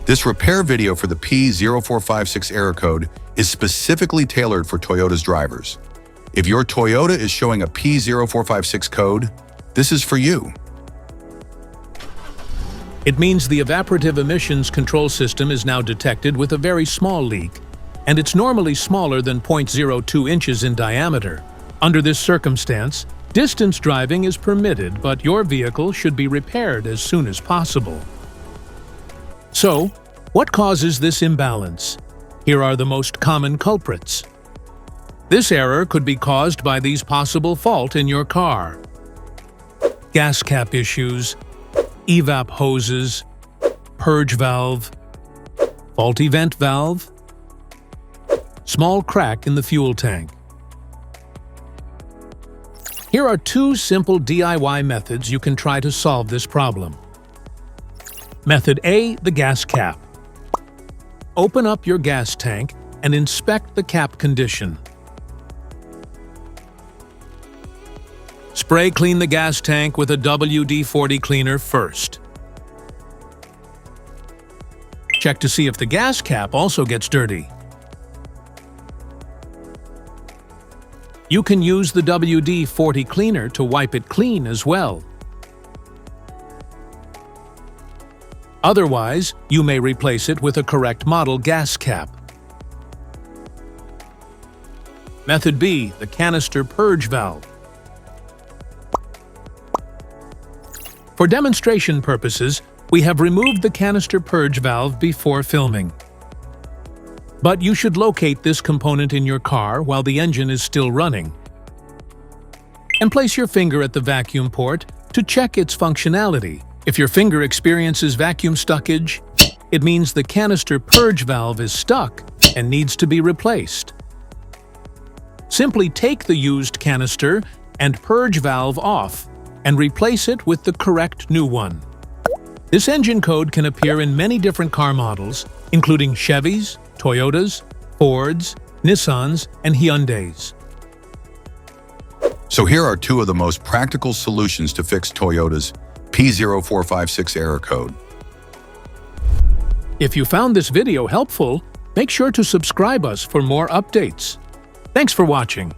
This repair video for the P0456 error code is specifically tailored for Toyota's drivers. If your Toyota is showing a P0456 code, this is for you. It means the evaporative emissions control system is now detected with a very small leak, and it's normally smaller than 0.02 inches in diameter. Under this circumstance, distance driving is permitted, but your vehicle should be repaired as soon as possible. So, what causes this imbalance? Here are the most common culprits. This error could be caused by these possible faults in your car: gas cap issues, EVAP hoses, purge valve, faulty vent valve, small crack in the fuel tank. Here are two simple DIY methods you can try to solve this problem. Method A, the gas cap. Open up your gas tank and inspect the cap condition. Spray clean the gas tank with a WD-40 cleaner first. Check to see if the gas cap also gets dirty. You can use the WD-40 cleaner to wipe it clean as well. Otherwise, you may replace it with a correct model gas cap. Method B, the canister purge valve. For demonstration purposes, we have removed the canister purge valve before filming. But you should locate this component in your car while the engine is still running. And place your finger at the vacuum port to check its functionality. If your finger experiences vacuum stuckage, it means the canister purge valve is stuck and needs to be replaced. Simply take the used canister and purge valve off and replace it with the correct new one. This engine code can appear in many different car models, including Chevys, Toyotas, Fords, Nissans, and Hyundais. So here are two of the most practical solutions to fix Toyota's P0456 error code. If you found this video helpful, make sure to subscribe us for more updates. Thanks for watching.